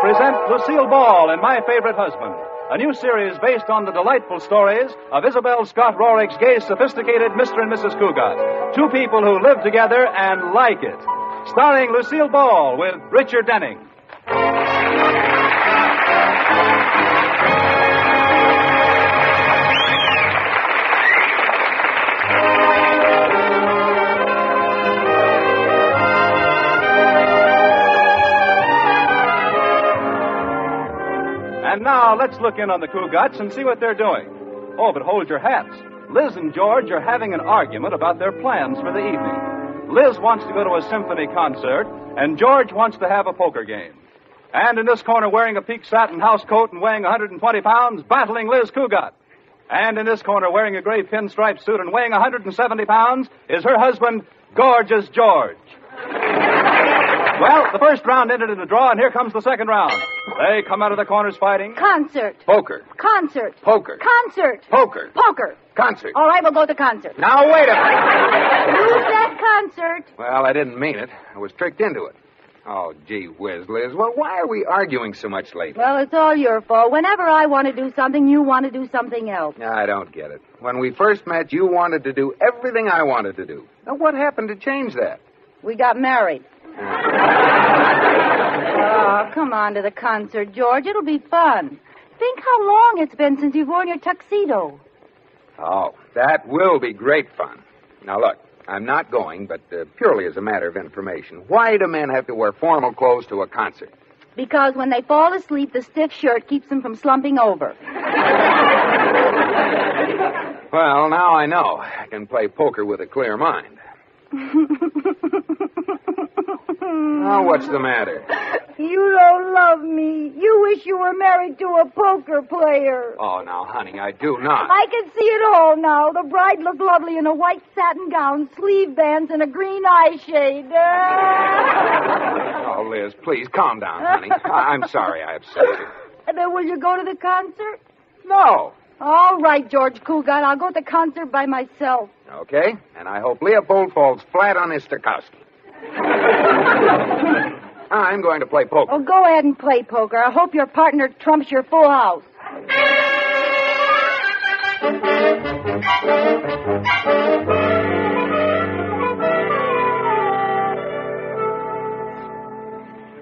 present Lucille Ball and My Favorite Husband, a new series based on the delightful stories of Isabel Scott Rorick's gay, sophisticated Mr. and Mrs. Cugat, two people who live together and like it. Starring Lucille Ball with Richard Denning. And now, let's look in on the Cugats and see what they're doing. Oh, but hold your hats. Liz and George are having an argument about their plans for the evening. Liz wants to go to a symphony concert, and George wants to have a poker game. And in this corner, wearing a peak satin house coat and weighing 120 pounds, battling Liz Cugat. And in this corner, wearing a gray pinstripe suit and weighing 170 pounds, is her husband, Gorgeous George. Well, the first round ended in a draw, and here comes the second round. They come out of the corners fighting. Concert. Poker. Concert. Poker. Concert. Poker. Poker. Concert. All right, we'll go to concert. Now, wait a minute. You said concert. Well, I didn't mean it. I was tricked into it. Oh, gee whiz, Liz. Well, why are we arguing so much lately? Well, it's all your fault. Whenever I want to do something, you want to do something else. I don't get it. When we first met, you wanted to do everything I wanted to do. Now, what happened to change that? We got married. Oh, come on to the concert, George. It'll be fun. Think how long it's been since you've worn your tuxedo. Oh, that will be great fun. Now, look, I'm not going, but purely as a matter of information. Why do men have to wear formal clothes to a concert? Because when they fall asleep, the stiff shirt keeps them from slumping over. Well, now I know. I can play poker with a clear mind. Now, what's the matter? You don't love me. You wish you were married to a poker player. Oh, now, honey, I do not. I can see it all now. The bride looked lovely in a white satin gown, sleeve bands, and a green eyeshade. Oh, Liz, please, calm down, honey. I'm sorry I upset you. And then will you go to the concert? No. All right, George Cugat. I'll go to the concert by myself. Okay, and I hope Leopold falls flat on his Stokowski. I'm going to play poker. Oh, go ahead and play poker. I hope your partner trumps your full house.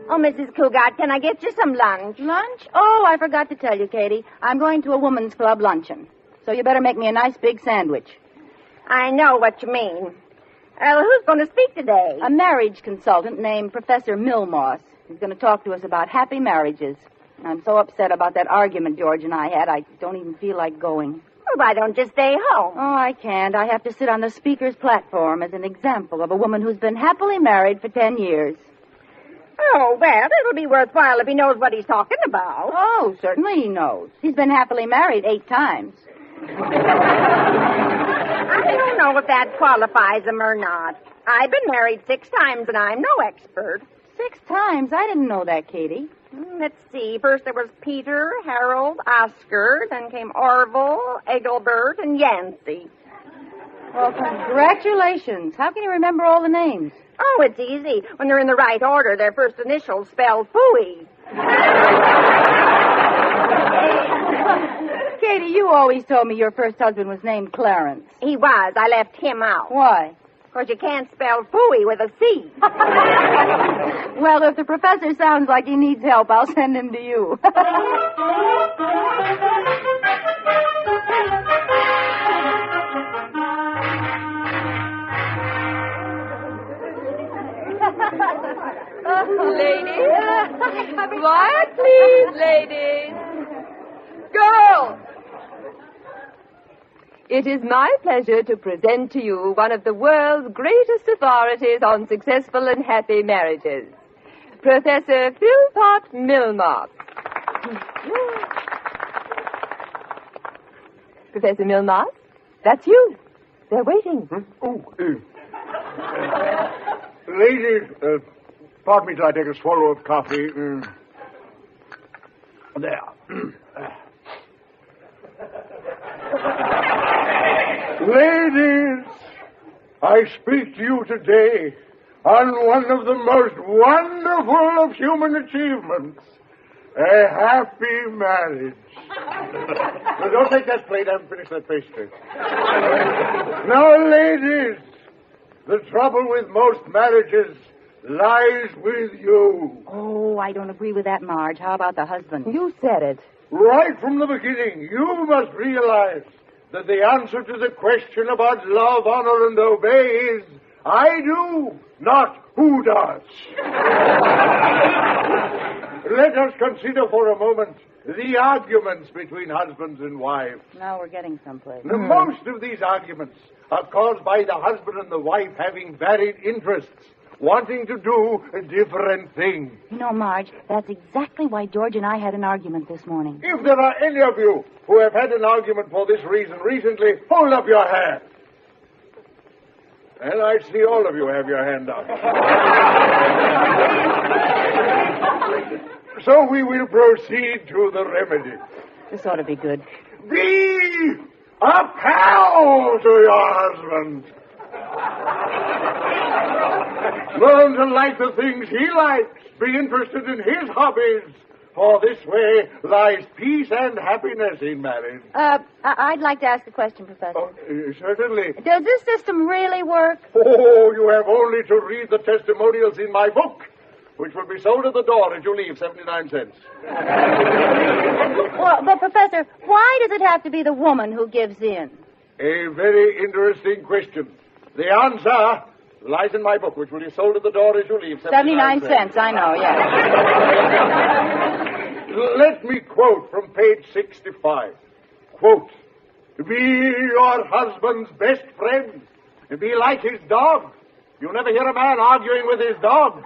Oh, Mrs. Cugat, can I get you some lunch? Lunch? Oh, I forgot to tell you, Katie. I'm going to a women's club luncheon. So you better make me a nice big sandwich. I know what you mean. Who's going to speak today? A marriage consultant named Professor Milmoss. He's going to talk to us about happy marriages. I'm so upset about that argument George and I had, I don't even feel like going. Well, why don't you stay home? Oh, I can't. I have to sit on the speaker's platform as an example of a woman who's been happily married for 10 years. Oh, well, it'll be worthwhile if he knows what he's talking about. Oh, certainly he knows. He's been happily married 8 times. I don't know if that qualifies him or not. I've been married 6 times, and I'm no expert. 6 times? I didn't know that, Katie. Let's see. First there was Peter, Harold, Oscar, then came Orville, Engelbert, and Yancey. Well, congratulations. How can you remember all the names? Oh, it's easy. When they're in the right order, their first initials spell phooey. Katie, you always told me your first husband was named Clarence. He was. I left him out. Why? Because you can't spell phooey with a C. Well, if the professor sounds like he needs help, I'll send him to you. Ladies. Quiet, please, ladies. Girls. It is my pleasure to present to you one of the world's greatest authorities on successful and happy marriages, Professor Philpott Milmoss. Professor Milmoss, that's you. They're waiting. Ladies, pardon me till I take a swallow of coffee. There. Ladies, I speak to you today on one of the most wonderful of human achievements, A happy marriage. Now, don't take that plate. I haven't finished that pastry. Now, ladies, the trouble with most marriages lies with you. Oh, I don't agree with that, Marge. How about the husband? You said it. Right from the beginning, you must realize that the answer to the question about love, honor, and obey is I do, not who does. Let us consider for a moment the arguments between husbands and wives. Now we're getting someplace. Now, most of these arguments are caused by the husband and the wife having varied interests, wanting to do different things. You know, Marge, that's exactly why George and I had an argument this morning. If there are any of you who have had an argument for this reason recently, hold up your hand. And I see all of you have your hand up. So we will proceed to the remedy. This ought to be good. Be a pal to your husband. Learn to like the things he likes. Be interested in his hobbies. For this way lies peace and happiness in marriage. I'd like to ask a question, Professor. Oh, certainly. Does this system really work? Oh, you have only to read the testimonials in my book, which will be sold at the door as you leave, 79 cents. Well, but, Professor, why does it have to be the woman who gives in? A very interesting question. The answer lies in my book, which will be sold at the door as you leave, 79 cents, I know, yeah. Let me quote from page 65. Quote, be your husband's best friend. Be like his dog. You never hear a man arguing with his dog.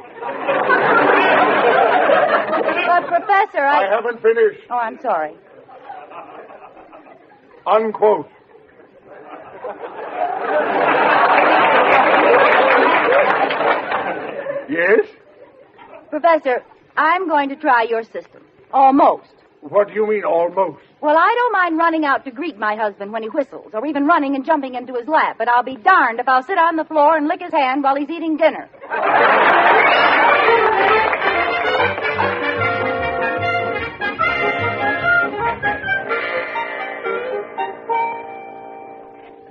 But, Professor, I haven't finished. Oh, I'm sorry. Unquote. Yes? Professor, I'm going to try your system. Almost. What do you mean, almost? Well, I don't mind running out to greet my husband when he whistles, or even running and jumping into his lap, but I'll be darned if I'll sit on the floor and lick his hand while he's eating dinner.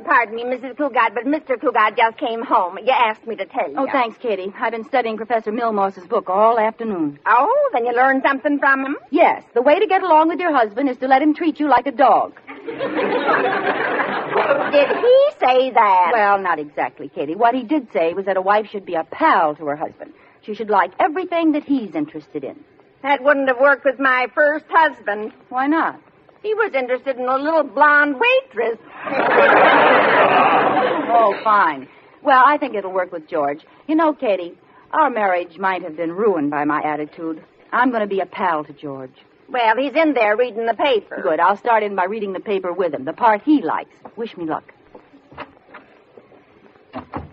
Pardon me, Mrs. Cugat, but Mr. Cugat just came home. You asked me to tell you. Oh, thanks, Katie. I've been studying Professor Milmoss's book all afternoon. Oh, then you learned something from him? Yes, the way to get along with your husband is to let him treat you like a dog. Did he say that? Well, not exactly, Katie. What he did say was that a wife should be a pal to her husband. She should like everything that he's interested in. That wouldn't have worked with my first husband. Why not? He was interested in a little blonde waitress. Oh, fine. Well, I think it'll work with George. You know, Katie, our marriage might have been ruined by my attitude. I'm going to be a pal to George. Well, he's in there reading the paper. Good. I'll start in by reading the paper with him, the part he likes. Wish me luck.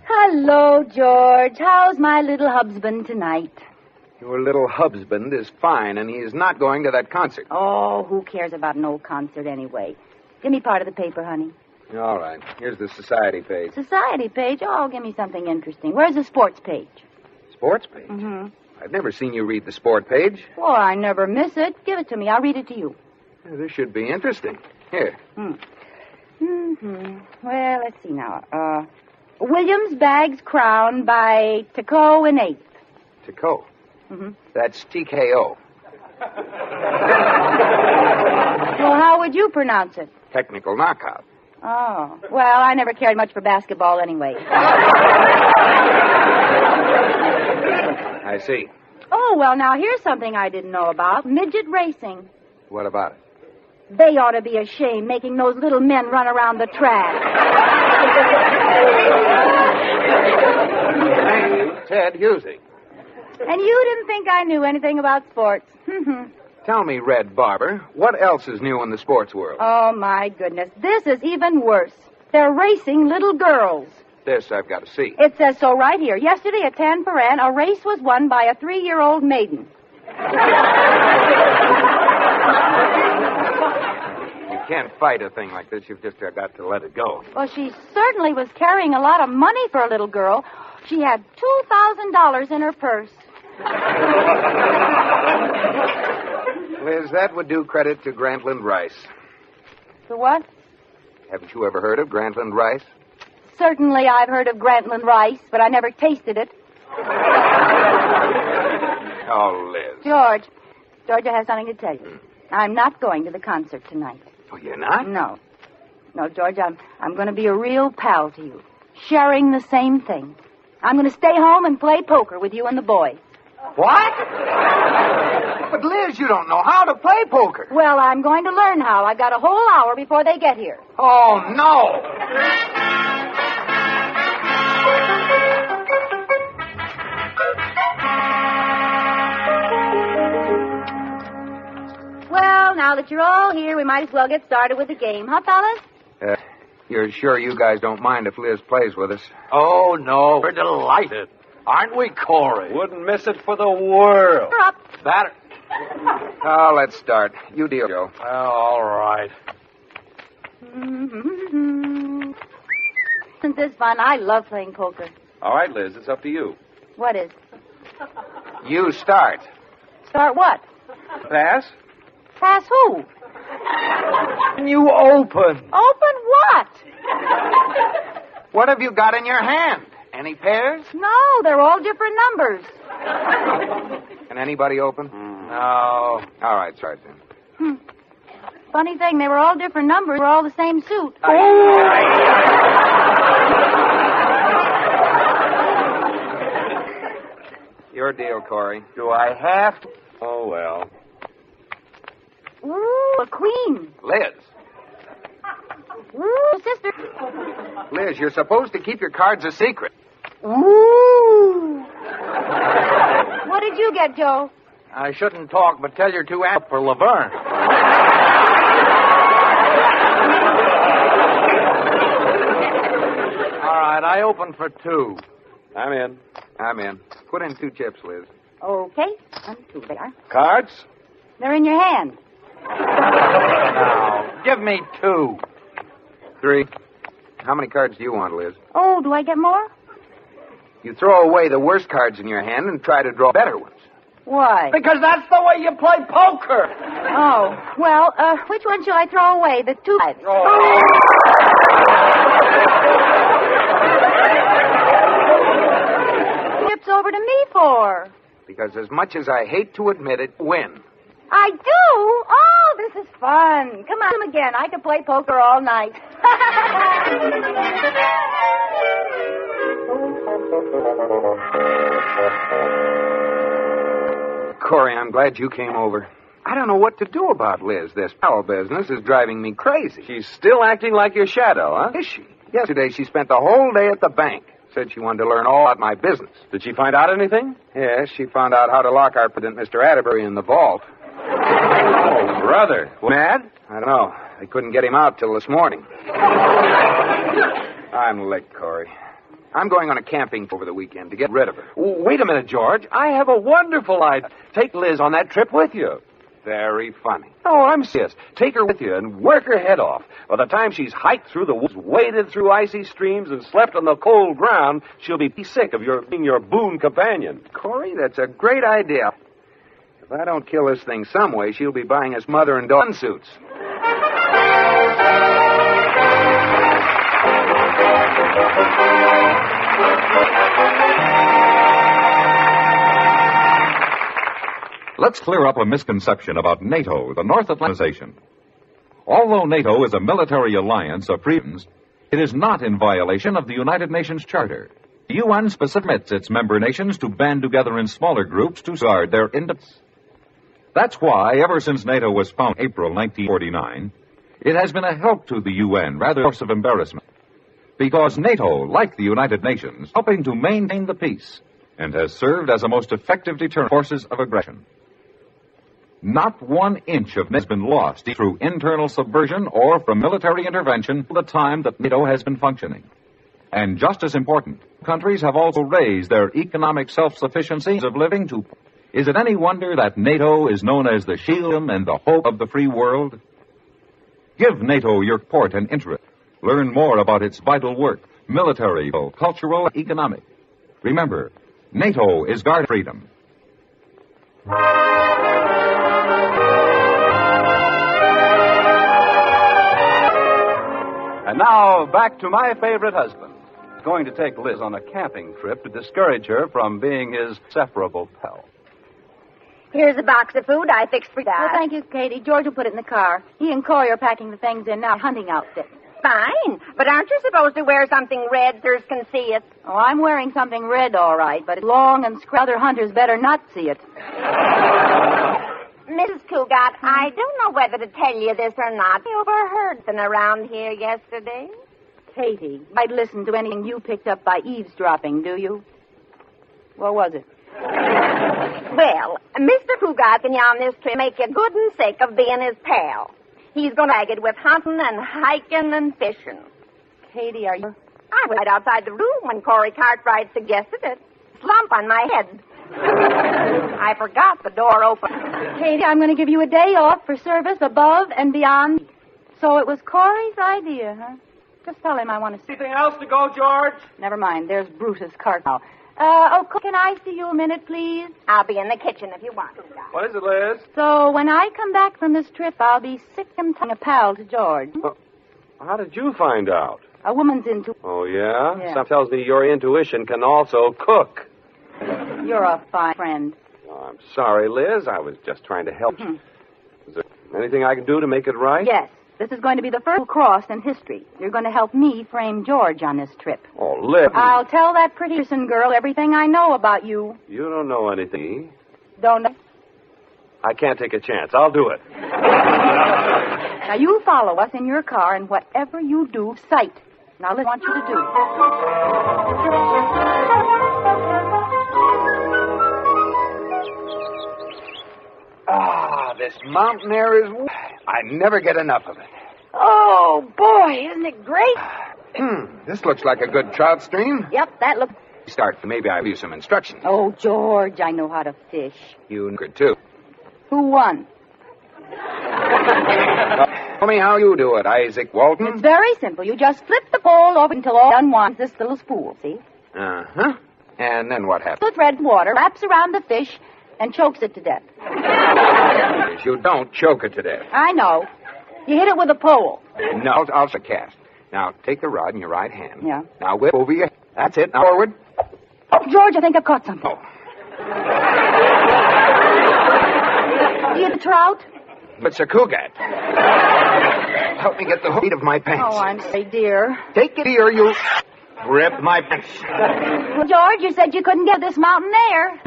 Hello, George. How's my little husband tonight? Your little husband is fine, and he is not going to that concert. Oh, who cares about an old concert anyway? Give me part of the paper, honey. All right. Here's the society page. Society page? Oh, give me something interesting. Where's the sports page? Sports page? Mm-hmm. I've never seen you read the sport page. Well, I never miss it. Give it to me. I'll read it to you. Yeah, this should be interesting. Here. Mm-hmm. Well, let's see now. Williams Bags Crown by Tico and Eighth. Tico. Mm-hmm. That's TKO. Well, how would you pronounce it? Technical knockout. Oh. Well, I never cared much for basketball anyway. I see. Oh, well, now here's something I didn't know about. Midget racing. What about it? They ought to be ashamed making those little men run around the track. Thank you, Ted Husey. And you didn't think I knew anything about sports. Tell me, Red Barber, what else is new in the sports world? Oh, my goodness. This is even worse. They're racing little girls. This I've got to see. It says so right here. Yesterday at Tanparan, a race was won by a 3-year-old maiden. You can't fight a thing like this. You've just got to let it go. Well, she certainly was carrying a lot of money for a little girl. She had $2,000 in her purse. Liz, that would do credit to Grantland Rice. For what? Haven't you ever heard of Grantland Rice? Certainly I've heard of Grantland rice, but I never tasted it. Oh, Liz. George, I have something to tell you. I'm not going to the concert tonight. Oh, you're not? No, George, I'm going to be a real pal to you, sharing the same thing. I'm going to stay home and play poker with you and the boys. What? But, Liz, you don't know how to play poker. Well, I'm going to learn how. I've got a whole hour before they get here. Oh, no. Well, now that you're all here, we might as well get started with the game. Huh, fellas? You're sure you guys don't mind if Liz plays with us? Oh, no. We're delighted. Aren't we, Corey? Wouldn't miss it for the world. You're up. That... Oh, let's start. You deal, Joe. Well, all right. Isn't this fun? I love playing poker. All right, Liz, it's up to you. What is? You start. Start what? Pass? Pass who? You open. Open what? What have you got in your hand? Any pairs? No, they're all different numbers. Can anybody open? No. All right, start then. Funny thing, they were all different numbers. We're all the same suit. Your deal, Corey. Do I have to? Oh, well. Ooh, a queen. Liz. Ooh, sister. Liz, you're supposed to keep your cards a secret. Ooh. What did you get, Joe? I shouldn't talk, but tell your two amp for Laverne. All right, I open for two. I'm in. I'm in. Put in 2 chips, Liz. Okay. 1, 2, they are. Cards? They're in your hand. Now, give me 2. 3. How many cards do you want, Liz? Oh, do I get more? You throw away the worst cards in your hand and try to draw better ones. Why? Because that's the way you play poker. Oh, well, which one shall I throw away? The 2. Chips over to me for? Because as much as I hate to admit it, win. I do? Oh, this is fun. Come on again. I could play poker all night. Corey, I'm glad you came over. I don't know what to do about Liz. This pal business is driving me crazy. She's still acting like your shadow, huh? Is she? Yesterday, she spent the whole day at the bank. Said she wanted to learn all about my business. Did she find out anything? Yes, she found out how to lock our president, Mr. Atterbury, in the vault. Oh, brother. Mad? I don't know. They couldn't get him out till this morning. I'm licked, Corey. I'm going on a camping over the weekend to get rid of her. Wait a minute, George. I have a wonderful idea. Take Liz on that trip with you. Very funny. Oh, I'm serious. Take her with you and work her head off. By the time she's hiked through the woods, waded through icy streams, and slept on the cold ground, she'll be sick of being your boon companion. Corey, that's a great idea. If I don't kill this thing some way, she'll be buying us mother and daughter suits. Let's clear up a misconception about NATO, the North Atlanticization. Although NATO is a military alliance of freedoms, it is not in violation of the United Nations Charter. The UN specifically permits its member nations to band together in smaller groups to guard their independence. That's why, ever since NATO was founded in April 1949, it has been a help to the UN rather than a source of embarrassment. Because NATO, like the United Nations, is helping to maintain the peace and has served as a most effective deterrent to forces of aggression. Not 1 inch of NATO has been lost through internal subversion or from military intervention for the time that NATO has been functioning. And just as important, countries have also raised their economic self-sufficiency of living to... Is it any wonder that NATO is known as the shield and the hope of the free world? Give NATO your support and interest. Learn more about its vital work, military, cultural, and economic. Remember, NATO is guarding freedom. And now, back to my favorite husband. He's going to take Liz on a camping trip to discourage her from being his inseparable pal. Here's a box of food I fixed for Dad. Well, thank you, Katie. George will put it in the car. He and Corey are packing the things in now. Hunting outfit. Fine, but aren't you supposed to wear something red so others can see it? Oh, I'm wearing something red, all right, but it's long and other hunters better not see it. Mrs. Cugat, I don't know whether to tell you this or not. You overheard something around here yesterday? Katie, I'd listen to anything you picked up by eavesdropping, do you? What was it? Well, Mr. Cugat can on this trip make you good and sick of being his pal. He's going to bag it with hunting and hiking and fishing. Katie, are you... I was right outside the room when Corey Cartwright suggested it. Slump on my head. I forgot the door open. Katie, I'm going to give you a day off for service above and beyond. So it was Corey's idea, huh? Just tell him I want to see. Anything else to go, George? Never mind. There's Brutus Cartwright. Can I see you a minute, please? I'll be in the kitchen if you want to. What is it, Liz? So when I come back from this trip, I'll be sick and tired of a pal to George. How did you find out? A woman's into... Oh, yeah? Yeah. Something tells me your intuition can also cook. You're a fine friend. Oh, I'm sorry, Liz. I was just trying to help you. Is there anything I can do to make it right? Yes. This is going to be the first cross in history. You're going to help me frame George on this trip. Oh, Liz. I'll tell that pretty person girl everything I know about you. You don't know anything. Don't I? I can't take a chance. I'll do it. Now, you follow us in your car, and whatever you do, sight. Now, let's want you to do. Ah, this mountain air is... I never get enough of it. Oh, boy, isn't it great? This looks like a good trout stream. Yep, that looks... Start. Maybe I'll give you some instructions. Oh, George, I know how to fish. You could, too. Who won? Tell me how you do it, Isaac Walton. It's very simple. You just flip the pole over until all unwinds this little spool, see? Uh-huh. And then what happens? The thread water wraps around the fish and chokes it to death. You don't choke it to death. I know. You hit it with a pole. No, I'll cast. Now, take the rod in your right hand. Yeah. Now, whip over your... That's it. Now, forward. Oh, George, I think I've caught something. Oh. You the trout? It's a Cugat. Help me get the hook of my pants. Oh, I'm sorry, dear. Take it here, you... Rip my pants. Well, George, you said you couldn't get this mountain air.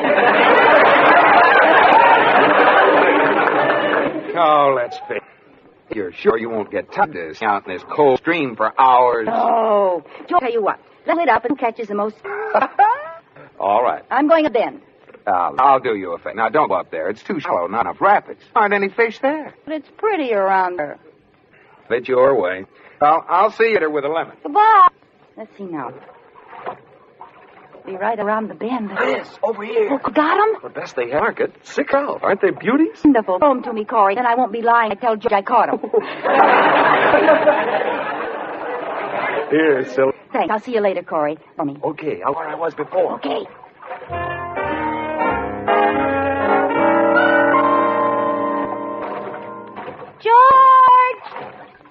Oh, let's face it. You're sure you won't get tired of out in this cold stream for hours? Oh. George, tell you what. Let it up and catches the most... All right. I'm going to bend. I'll do you a favor. Now, don't go up there. It's too shallow, not enough rapids. Aren't any fish there. But it's pretty around there. Fit your way. Well, I'll see you there with a lemon. Goodbye. Let's see now. Be right around the bend. Liz, over here. Oh, got him? The best they have market. 6 out. Aren't they beauties? Wonderful. Show him to me, Corey. Then I won't be lying. I tell George I caught him. Here, silly. Thanks. I'll see you later, Corey. Mommy. Okay, I'll where I was before. Okay. George!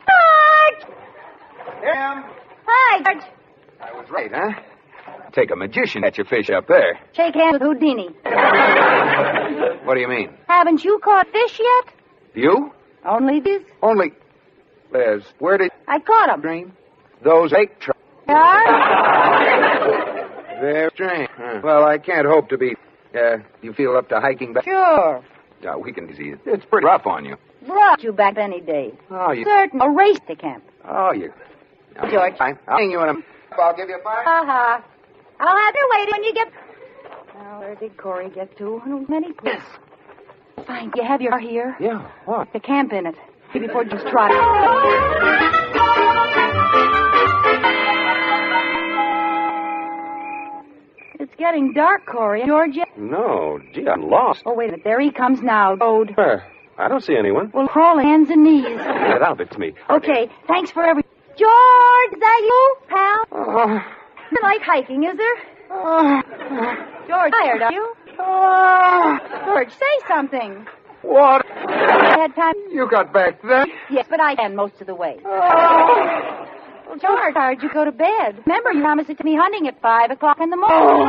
George! Em! Hi, George. I was right, huh? Take a magician at your fish up there. Shake hands with Houdini. What do you mean? Haven't you caught fish yet? You? Only this. Only... Liz, where did I caught him. stream? Those lake trout. Yeah? They're strange. Huh. Well, I can't hope to be... you feel up to hiking back? Sure. Yeah, we can see it. It's pretty rough on you. Brought you back any day. Oh, you... Certain. A race to camp. Oh, you... No, George. Fine. I'll hang you in a... I'll give you a bite. Uh-huh. I'll have you waiting when you get... Now, where did Corey get to? Many places. Fine. You have your car here? Yeah, what? The camp in it. Before you just try. It's getting dark, Corey. George yet? No, gee, I'm lost. Oh, wait a minute. There he comes now. Road. Where? I don't see anyone. Well, crawl hands and knees. Get out of it to me. Okay. Thanks for everything. George, is that you, pal? Oh. You like hiking, is there? George, tired, are you? George, say something. What? I had time. You got back then? Yes, but I ran most of the way. Well, George, how'd you go to bed? Remember, you promised to take me hunting at 5 o'clock in the morning.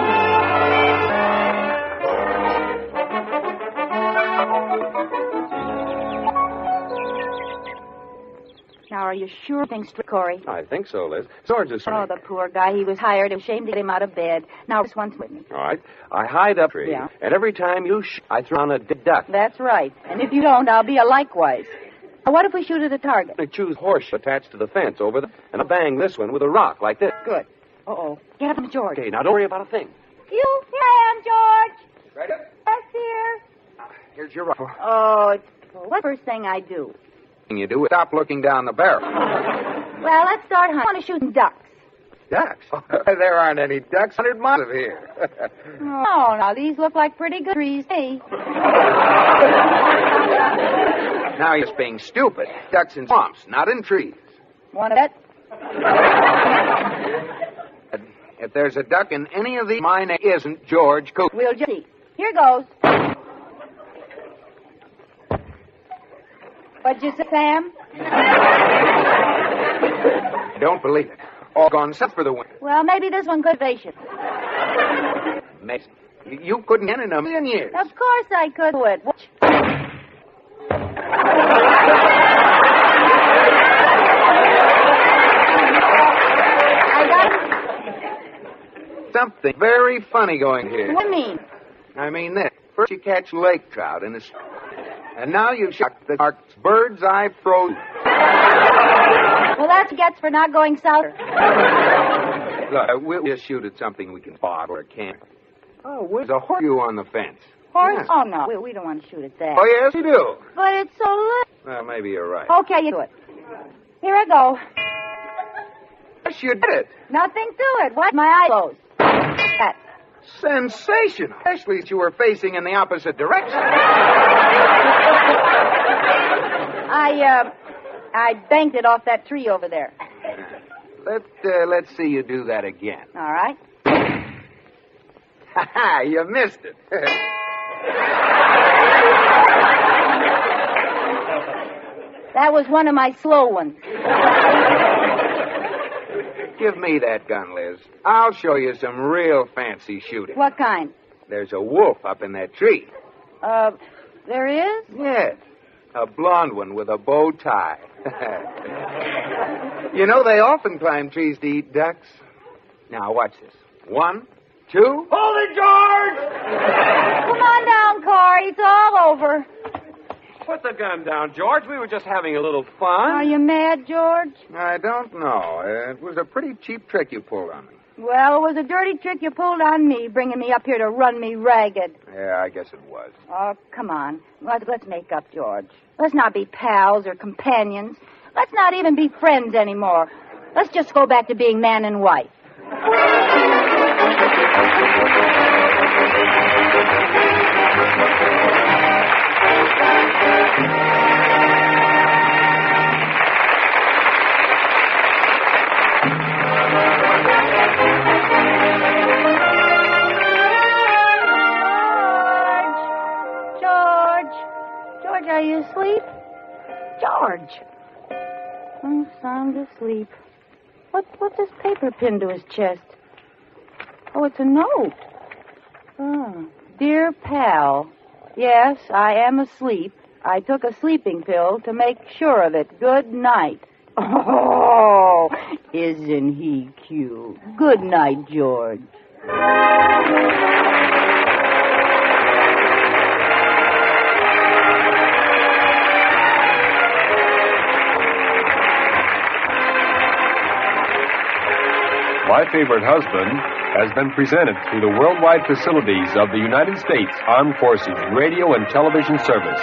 Now, are you sure things, Corey? I think so, Liz. George is... Oh, the poor guy. He was hired. I'm ashamed to get him out of bed. Now, this one's with me. All right. I hide up tree, Yeah. and every time you I throw on a dead duck. That's right. And if you don't, I'll be a likewise. Now, what if we shoot at a target? I choose horse attached to the fence over the... And I bang this one with a rock like this. Good. Uh-oh. Get up, George. Okay, now don't worry about a thing. You? Here I am, George. Right up. Yes, dear. Here's your rifle. Oh, what's the first thing I do? Thing you do is stop looking down the barrel. Well, let's start hunting. I want to shoot some ducks. Ducks? There aren't any ducks 100 miles of here. Oh, now, these look like pretty good trees, hey? Now you're just being stupid. Ducks in swamps, not in trees. Want to bet? If there's a duck in any of these, my name isn't George Cugat. We'll just see. Here goes. What'd you say, Sam? I don't believe it. All gone south for the winter. Well, maybe this one could vacation. Mason, you couldn't get in a million years. Of course I could do it. I got Something very funny going here. What do you mean? I mean this. First you catch lake trout in the... And now you've shot the bird's eye frozen. Well, that's what gets for not going south. Look, we'll just shoot at something we can spot or can't. Oh, there's a horseshoe on the fence. Horse? Yeah. Oh, no. We don't want to shoot at that. Oh, yes, you do. But it's so little. Well, maybe you're right. Okay, you do it. Here I go. Yes, you did it. Nothing to it. What? My eye closed. That. Sensational. Especially as you were facing in the opposite direction. I banked it off that tree over there. Let's see you do that again. All right. Ha ha! You missed it. That was one of my slow ones. Give me that gun, Liz. I'll show you some real fancy shooting. What kind? There's a wolf up in that tree. There is? Yes. A blonde one with a bow tie. You know, they often climb trees to eat ducks. Now, watch this. 1, 2. Hold it, George! Come on down, Corey. It's all over. Put the gun down, George. We were just having a little fun. Are you mad, George? I don't know. It was a pretty cheap trick you pulled on me. Well, it was a dirty trick you pulled on me, bringing me up here to run me ragged. Yeah, I guess it was. Oh, come on. Let's make up, George. Let's not be pals or companions. Let's not even be friends anymore. Let's just go back to being man and wife. George, are you asleep? George. Oh, sound asleep. What's this paper pinned to his chest? Oh, it's a note. Oh. Dear pal, yes, I am asleep. I took a sleeping pill to make sure of it. Good night. Oh, isn't he cute? Good night, George. My Favorite Husband has been presented through the worldwide facilities of the United States Armed Forces Radio and Television Service.